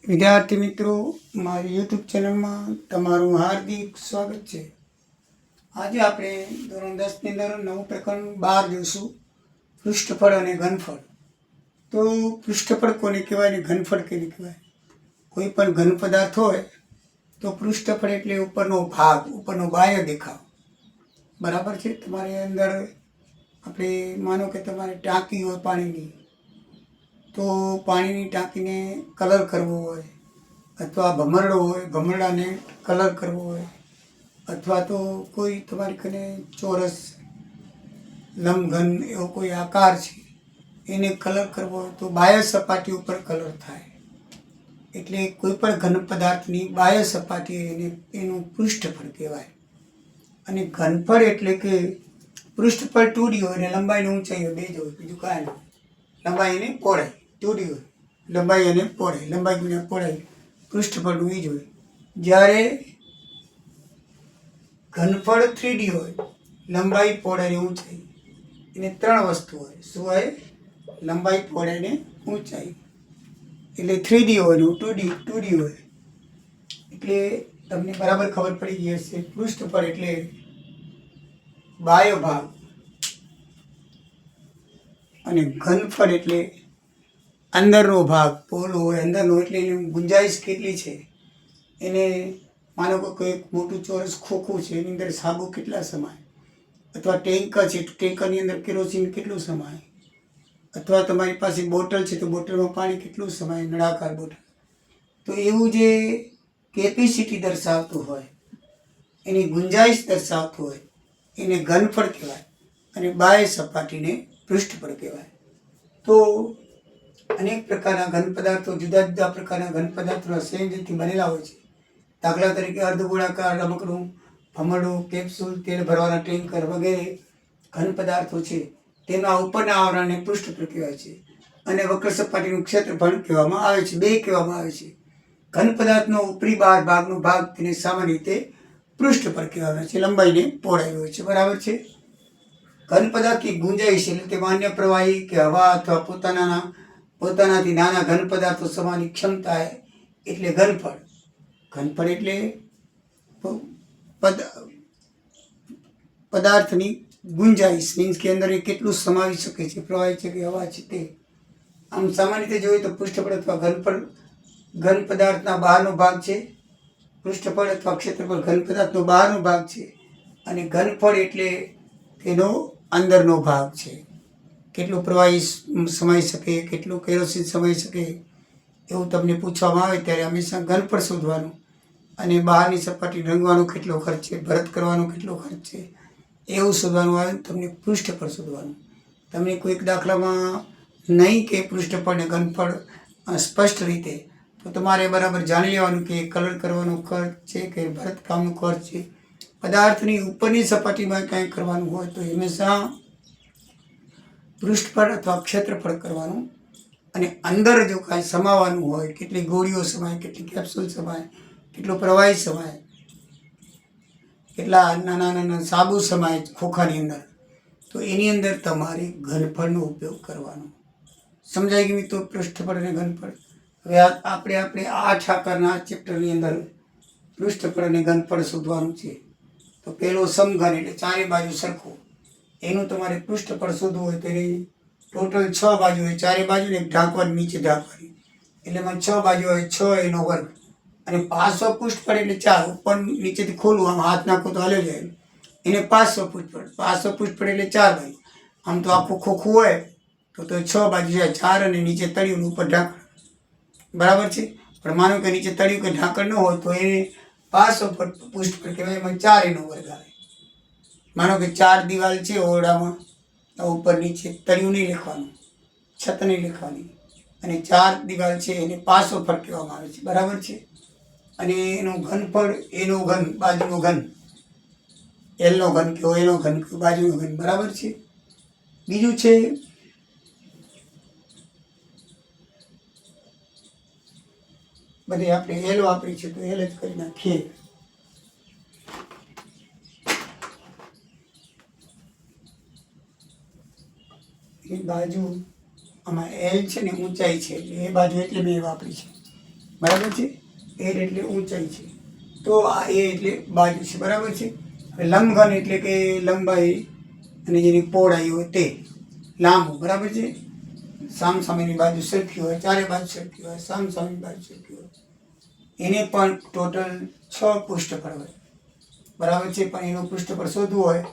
વિદ્યાર્થી મિત્રો, મારી યુટ્યુબ ચેનલમાં તમારું હાર્દિક સ્વાગત છે. આજે આપણે ધોરણ 10ની અંદર નવું પ્રકરણ 12 જોઈશું, પૃષ્ઠફળ અને ઘનફળ. તો પૃષ્ઠફળ કોને કહેવાય અને ઘનફળ કેને કહેવાય? કોઈ પણ ઘન પદાર્થ હોય તો પૃષ્ઠફળ એટલે ઉપરનો ભાગ, ઉપરનો બાહ્ય દેખાવ. બરાબર છે. તમારી અંદર આપણે માનો કે તમારે ટાંકી હોય પાણીની, તો પાણીની ટાંકીને કલર કરવો હોય, અથવા ભમરડો હોય, ભમરડાને કલર કરવો હોય, અથવા તો કોઈ તમારી કને ચોરસ લંબઘન એવો કોઈ આકાર છે એને કલર કરવો હોય તો બાહ્ય સપાટી ઉપર કલર થાય. એટલે કોઈ પણ ઘન પદાર્થની બાહ્ય સપાટી એનું પૃષ્ઠફળ કહેવાય. અને ઘનફળ એટલે કે પૃષ્ઠફળ 2D હોય અને લંબાઈને ઊંચાઈ હોય, બે જ હોય, બીજું કાંઈ નહીં. લંબાઈ અને પહોળાઈ 2D હોય, લંબાઈ અને પહોળાઈ, લંબાઈ ગુણ્યા પહોળાઈ પૃષ્ઠફળનું એ જ હોય. જ્યારે ઘનફળ 3D હોય, લંબાઈ, પહોળાઈ અને ઊંચાઈ, એને ત્રણ વસ્તુ હોય. શું હોય? લંબાઈ, પહોળાઈ અને ઊંચાઈ. એટલે 3D હોય ને 2D હોય. એટલે તમને બરાબર ખબર પડી ગઈ હશે. પૃષ્ઠફળ એટલે બાહ્ય ભાગ અને ઘનફળ એટલે અંદરનો ભાગ, પોલો હોય અંદરનો. એટલે એની ગુંજાઈશ કેટલી છે એને માનો કે કોઈ મોટું ચોરસ ખોખું છે, એની અંદર સાબુ કેટલા સમાય, અથવા ટેન્કર છે તો ટેન્કરની અંદર કેરોસીન કેટલું સમાય, અથવા તમારી પાસે બોટલ છે તો બોટલમાં પાણી કેટલું સમાય, નળાકાર બોટલ. તો એવું જે કેપેસિટી દર્શાવતું હોય, એની ગુંજાઈશ દર્શાવતું હોય, એને ઘનફળ કહેવાય. અને બાહ્ય સપાટીને પૃષ્ઠફળ કહેવાય. તો અનેક પ્રકારના ઘન પદાર્થો, જુદા જુદા પ્રકારના ઘન પદાર્થોના સંયોજનથી બનેલા હોય છે. દાખલા તરીકે અર્ધગોળાકાર રમકડું, ભમરડું, કેપ્સ્યુલ, તેલ ભરવાના ટેન્કર વગેરે ઘન પદાર્થો છે. તેના ઉપરના આવરણને પૃષ્ઠફળ કહેવાય છે. અને વક્ર સપાટીનું ક્ષેત્રફળ કહેવામાં આવે છે. બે કહેવામાં આવે છે. ઘન પદાર્થનો ઉપરી બહાર ભાગનો ભાગ તેને સામાન્ય રીતે પૃષ્ઠફળ કહેવામાં આવે છે. લંબાઈને પહોળાઈ હોય છે. બરાબર છે. ઘન પદાર્થની ગુંજાઈશ એટલે તે માન્ય પ્રવાહી કે હવા અથવા પોતાનાથી નાના ઘન પદાર્થો સમાની ક્ષમતા એટલે ઘનફળ. ઘનફળ એટલે પદાર્થની ગુંજાઈશ, મીન્સ કે અંદર એ કેટલું સમાવી શકે છે, પ્રવાહી છે કે હવા છે તે. આમ સામાન્ય રીતે જોઈએ તો પૃષ્ઠફળ અથવા ઘનફળ ઘન પદાર્થના બહારનો ભાગ છે. પૃષ્ઠફળ અથવા ક્ષેત્રફળ ઘન પદાર્થનો બહારનો ભાગ છે. અને ઘનફળ એટલે તેનો અંદરનો ભાગ છે. કેટલું પ્રવાહી સમાઈ શકે, કેટલું કેરોસીન સમાઈ શકે, એવું તમને પૂછવામાં આવે ત્યારે હંમેશા ઘનફળ શોધવાનું. અને બહારની સપાટી રંગવાનો કેટલો ખર્ચ છે, ભરત કરવાનો કેટલો ખર્ચ છે, એવું શોધવાનું આવે. તમને પૃષ્ઠફળ શોધવાનું. તમને કોઈક દાખલામાં નહીં કે પૃષ્ઠફળ ને ઘનફળ સ્પષ્ટ રીતે, તો તમારે બરાબર જાણી લેવાનું કે કલર કરવાનો ખર્ચ છે કે ભરતકામનો ખર્ચ છે. પદાર્થની ઉપરની સપાટીમાં કાંઈ કરવાનું હોય તો હંમેશા પૃષ્ઠફળ અથવા ક્ષેત્રફળ કરવાનું. અને અંદર જો કાંઈ સમાવાનું હોય, કેટલી ગોળીઓ સમાય, કેટલી કેપ્સ્યુલ સમાય, કેટલો પ્રવાહી સમાય, કેટલા નાના નાના સાબુ સમાય ખોખાની અંદર, તો એની અંદર તમારે ઘનફળનો ઉપયોગ કરવાનો. સમજાઈ ગયું મિત્રો? પૃષ્ઠફળ અને ઘનફળ. હવે આપણે 8 આકારના ચેપ્ટરની અંદર પૃષ્ઠફળ અને ઘનફળ શોધવાનું છે. તો પહેલો સમઘન એટલે ચારે બાજુ સરખું. એનું તમારે પૃષ્ઠફળ શોધવું હોય તો એની ટોટલ 6 બાજુ હોય, ચારે બાજુ ને ઢાંકવાની, નીચે ઢાંકવાની. એટલે એમાં 6 બાજુ હોય, 6 એનો વર્ગ. અને 500 પૃષ્ઠફળ એટલે 4. ઉપર નીચેથી ખોલવું, આમ હાથ નાખો તો હાલ્યો જાય, એને 500 પૃષ્ઠફળ. 500 પૃષ્ઠફળ એટલે 4 બાજુ. આમ તો આખું ખોખું હોય તો 6 બાજુ જાય, 4 અને નીચે તળિયું, ઉપર ઢાંકણ. બરાબર છે. પણ માનો કે નીચે તળિયું કે ઢાંકણ ન હોય તો એને 500 પૃષ્ઠફળ કહેવાય. એમાં 4 એનો વર્ગ આવે. માનો કે 4 દિવાલ છે ઓરડામાં, ઉપર નીચે તળિયું નહીં લખવાનું, છત નહીં લખવાની, અને 4 દિવાલ છે એને 500 ફળ કહેવામાં આવે છે. બરાબર છે. અને એનું ઘનફળ, એનો ઘન, બાજુનો ઘન, એલનો ઘન કયો, એનો ઘન કયો, બાજુનો ઘન. બરાબર છે. બીજું છે બધે આપણે એલ વાપરી છે તો એલ જ કરી નાખીએ. એ બાજુ આમાં એલ છે ને ઊંચાઈ છે, એટલે એ બાજુ એટલે મેં વાપરી છે. બરાબર છે. એર એટલે ઊંચાઈ છે, તો આ એ એટલે બાજુ છે. બરાબર છે. હવે લંબઘન એટલે કે લંબાઈ અને જેની પહોળાઈ હોય તે લાંબુ. બરાબર છે. સામસામેની બાજુ સરખી હોય, ચારે બાજુ સરખી હોય, સામસામેની બાજુ સરખી હોય, એને પણ ટોટલ 6 પૃષ્ઠફળ હોય. બરાબર છે. પણ એનું પૃષ્ઠફળ શોધવું હોય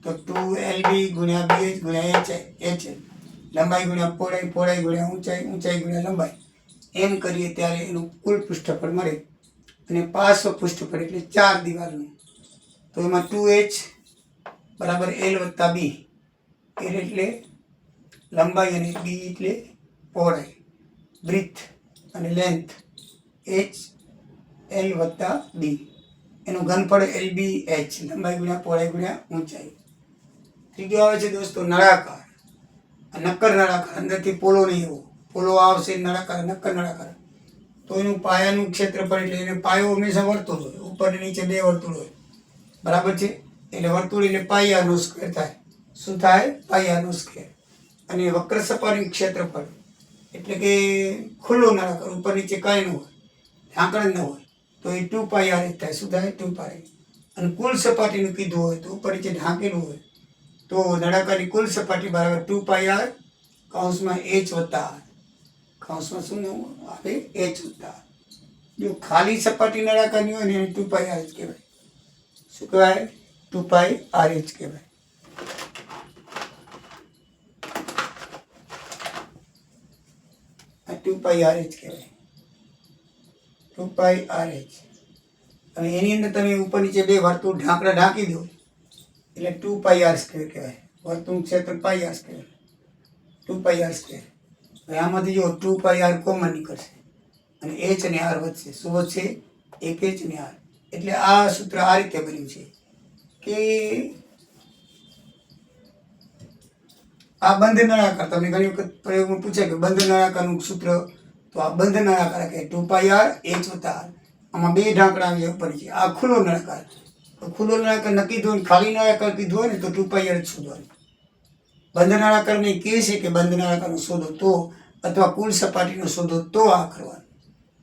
તો 2LB ગુણ્યા BH ગુણ્યા HL, લંબાઈ ગુણ્યા પહોળાઈ, પહોળાઈ ગુણ્યા ઊંચાઈ, ઊંચાઈ ગુણ્યા લંબાઈ, એમ કરીએ ત્યારે એનું કુલ પૃષ્ઠફળ મળે. અને 500 પૃષ્ઠફળ એટલે 4 દિવાલનું. તો એમાં 2H બરાબર L વત્તા B, L એટલે લંબાઈ અને B એટલે પહોળાઈ, બ્રીથ અને લેન્થ H L વત્તા B, એનું ઘનફળ LBH, લંબાઈ ગુણ્યા પહોળાઈ ગુણ્યા ઊંચાઈ. ત્રીજો આવે છે દોસ્તો નળાકાર. નક્કર નળાકાર, અંદરથી પોલો નહીં એવો પોલો આવશે. નળાકાર, નક્કર નળાકાર. તો એનું પાયાનું ક્ષેત્રફળ એટલે એને પાયો હંમેશા વર્તુળ હોય, ઉપર અને નીચે 2 વર્તુળ હોય. બરાબર છે. એટલે વર્તુળ એટલે પાયાનો સ્ક્વેર થાય. શું થાય? પાયાનો સ્ક્વેર. અને વક્ર સપાટીનું ક્ષેત્રફળ એટલે કે ખુલ્લો નળાકાર, ઉપર નીચે કાંઈ ન હોય, ઢાંકણ ન હોય, તો એ 2πr થાય. શું થાય? 2πr. અને કુલ સપાટીનું કીધું હોય તો ઉપર નીચે ઢાંકેલું હોય તો નળાકારની કુલ સપાટી બરાબર 2πr કૌંસમાં h વત્તા r, કૌંસમાં શું આવે? h વત્તા r. જો ખાલી સપાટી નળાકારની હોય ને એને 2πr જ કહેવાય. શું કહેવાય? 2πr જ કહેવાય. આ 2πr જ કહેવાય. 2πrh. અને એની અંદર તમે ઉપર નીચે 2 વર્તુળ ઢાંકણા ઢાંકી દો એટલે 2πr સ્ક્વેર કહેવાય. વર્તુળ ક્ષેત્ર πr સ્ક્વેર, 2πr સ્ક્વેર. હવે આમાંથી જો 2πr કોમન નીકળશે અને h અને r વધશે. શું વધશે? એક h અને r. એટલે આ સૂત્ર આ રીતે બન્યું છે કે આ બંધ નળાકાર, તમને ઘણી વખત પ્રયોગમાં પૂછાય કે બંધ નળાકારનું સૂત્ર, તો આ બંધ નળાકાર કે 2πr h વત્તા r. આમાં 2 ઢાંકણા આવે ઉપર છે. આ ખુલ્લો નળાકાર. તો ખુલ્લો નળાકાર નક્કી થયો, ખાલી નળાકાર કીધું હોય ને તો 2πr જ શોધવાનું. બંધ નળાકારને કહે છે કે બંધ નળાકારનો શોધો તો, અથવા કુલ સપાટીનો શોધો તો આ કરવાનું,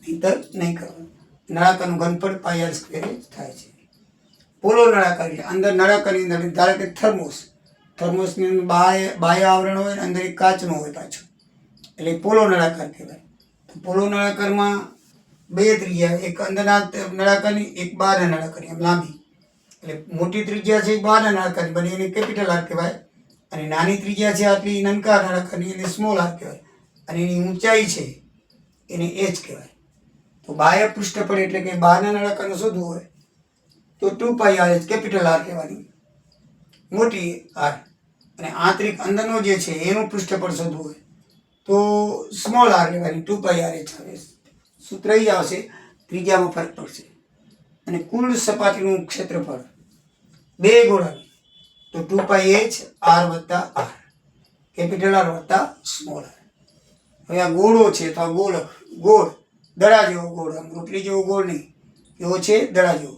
નહીંતર નહીં કરવાનું. નળાકારનું ઘનફળ πr સ્ક્વેર જ થાય છે. પોલો નળાકાર એટલે અંદર નળાકારની અંદર ધારો કે થર્મોસની અંદર બાહ્ય આવરણ હોય, અંદર એક કાચનો હોય પાછો, એટલે પોલો નળાકાર કહેવાય. તો પોલો નળાકારમાં 2 ત્રિજ્યા, એક અંદરના નળાકારની, એક બહારના નળાકારની, એમ લાંબી. એટલે મોટી ત્રિજ્યા છે બહારના નળાકારની, બને એને કેપિટલ આર કહેવાય. અને નાની ત્રિજ્યા છે આટલી નનકા નળાકારની, એને સ્મોલ આર કહેવાય. અને એની ઊંચાઈ છે એને h કહેવાય. તો બાહ્ય પૃષ્ઠફળ એટલે કે બહારના નળાકારનું શોધવું હોય તો 2πr h, કેપિટલ આર કહેવાની, મોટી આર. અને આંતરિક અંદરનો જે છે એનું પૃષ્ઠફળ શોધવું હોય તો સ્મોલ આર લેવાની, 2πr h આવે. સૂત્ર જ આવશે, ત્રિજ્યામાં ફરક પડશે. અને કુલ સપાટીનું ક્ષેત્રફળ 2 ગોળાનું તો 2πh r વત્તા r, કેપિટલ આર વત્તા સ્મોલ આર. હવે આ ગોળો છે તો આ ગોળ દડા જેવો ગોળ, આમ રોટલી જેવો ગોળ નહીં, એવો છે દડા જેવો.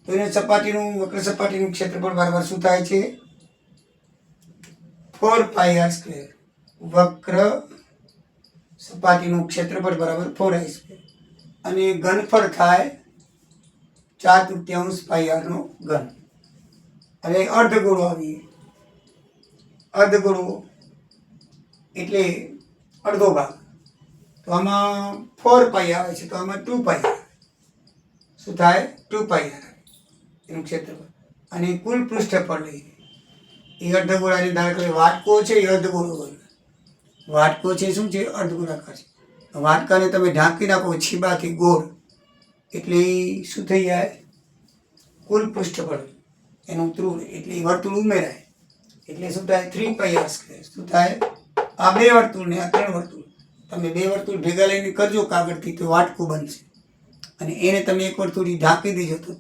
તો એને સપાટીનું, વક્ર સપાટીનું ક્ષેત્રફળ બરાબર શું થાય છે? 4πr square. વક્ર સપાટીનું ક્ષેત્રફળ બરાબર 4i સ્ક્વેર. અને ઘનફળ થાય 4/3 πr નો ઘન. હવે અર્ધગોળો આવીએ. અર્ધગોળો એટલે અડધો ભાગ. તો આમાં 4π આવે છે, તો આમાં 2π આવે. શું થાય? 2π આવે એનું ક્ષેત્રફળ. અને કુલ પૃષ્ઠફળ લઈએ એ અર્ધગોળાની, ધારો કે વાટકો છે એ અર્ધગોળો હોય. વાટકો છે શું છે? અર્ધગોળાકાર છે. વાટકાને તમે ઢાંકી નાખો છીબાથી ગોળ, એટલે શું થઈ જાય? કુલ પૃષ્ઠફળ એનું ત્રુળ એટલે વર્તુળ ઉમેરાય. એટલે શું થાય? 3πr square. શું થાય? આ 2 વર્તુળ ને આ 3 વર્તુળ, તમે 2 વર્તુળ ભેગા લઈને કરજો કાગળથી તો વાટકું બનશે. અને એને તમે એક વર્તુળથી ઢાંકી દેજો તો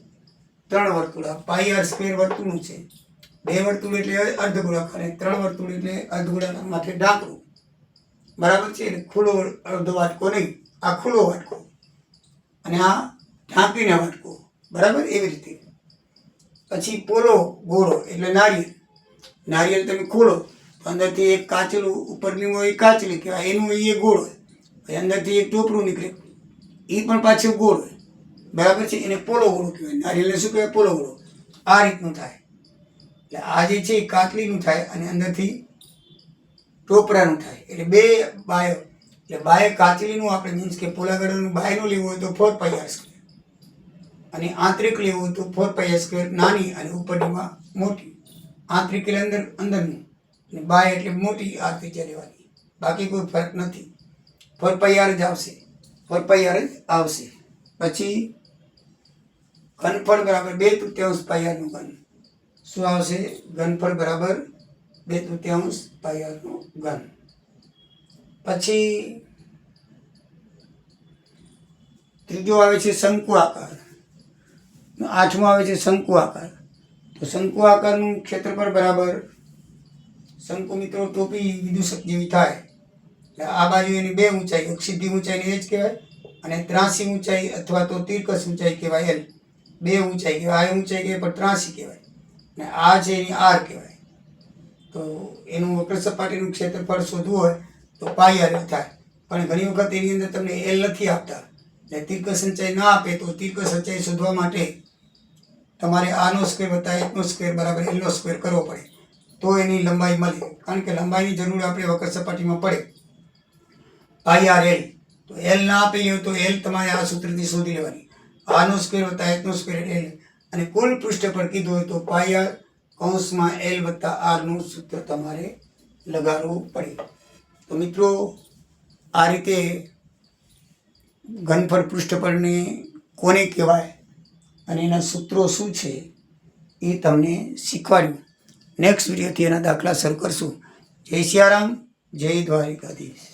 3 વર્તુળ. આ πr સ્ક્વેર વર્તુળનું છે. 2 વર્તુળ એટલે અર્ધગોળાકાર, 3 વર્તુળ એટલે અર્ધગોળાકાર માટે ઢાંકણું. બરાબર છે. એટલે ખુલ્લો અડધો વાટકો નહીં, આ ખુલ્લો વાટકો અને આ ઢાંકીને વાટકો. બરાબર? એવી રીતે. પછી પોલો ગોળો એટલે નારિયેળ. નારિયેળ તમે ખોલો તો અંદરથી એક કાચલું ઉપરની હોય, કાચલી કહેવાય, એનું એ ગોળ હોય. પછી અંદરથી એક ટોપરું નીકળે, એ પણ પાછું ગોળ હોય, બરાબર છે. એને પોલો ગોળો કહેવાય. નારિયેળને શું કહેવાય? પોલો ગોળો. આ રીતનું થાય. એટલે આ જે છે એ કાતલીનું થાય અને અંદરથી ટોપરાનું થાય. એટલે બે બાયો, એટલે બાય કાચલીનું આપણે મીન્સ કે પોલાગડાનું બાયનું લેવું હોય તો 4πr², અને આંતરિક લેવું હોય તો 4πr² નાની અને ઉપરની મોટી. આંતરિક એટલે અંદરનું, અને બાય એટલે મોટી આ ત્રિજ્યા લેવાની, બાકી કોઈ ફરક નથી. 4πr જ આવશે, 4πr જ આવશે. પછી ઘનફળ બરાબર 2/3 πr નું ઘન. શું આવશે? ઘનફળ બરાબર 2/3 πr નું ઘન. પછી ત્રીજો આવે છે શંકુ આકાર. 8મો આવે છે શંકુ આકાર. તો શંકુ આકારનું ક્ષેત્રફળ બરાબર, શંકુ મિત્રો ટોપી વિદુષક જેવી થાય. એટલે આ બાજુ એની બે ઊંચાઈ, એક સીધી ઊંચાઈને એ જ કહેવાય, અને ત્રાસી ઊંચાઈ અથવા તો તિરકસ ઊંચાઈ કહેવાય. એલ બે ઊંચાઈ કહેવાય. આ ઊંચાઈ કહેવાય પણ ત્રાસી કહેવાય, અને આ છે એની આર કહેવાય. તો એનું વક્ર સપાટીનું ક્ષેત્રફળ શોધવું હોય તો πr થાય. પણ ઘણી વખત એની અંદર તમને એલ નથી આપતા, એટલે તિરકસ ઊંચાઈ ના આપે તો તિરકસ ઊંચાઈ શોધવા માટે તમારે આનો સ્ક્વેર વત્તા 1નો સ્ક્વેર બરાબર એલનો સ્ક્વેર કરવો પડે, તો એની લંબાઈ મળે. કારણ કે લંબાઈની જરૂર આપણે વક્ર સપાટીમાં પડે. πr l, તો એલ ના આપેલી હોય તો એલ તમારે આ સૂત્રથી શોધી લેવાની. આનો સ્ક્વેર વત્તા 1નો સ્ક્વેર એલ, અને કુલ પૃષ્ઠફળ કીધું હોય તો πr કૌંસમાં l વત્તા r નું સૂત્ર તમારે લગાડવું પડે. તો મિત્રો આ રીતે ઘનફળ પૃષ્ઠફળને કોને કહેવાય અને એના સૂત્રો શું છે એ તમને શીખવાડ્યું. નેક્સ્ટ વિડીયોથી એના દાખલા શરૂ કરશું. જય સિયારામ, જય દ્વારિકાધીશ.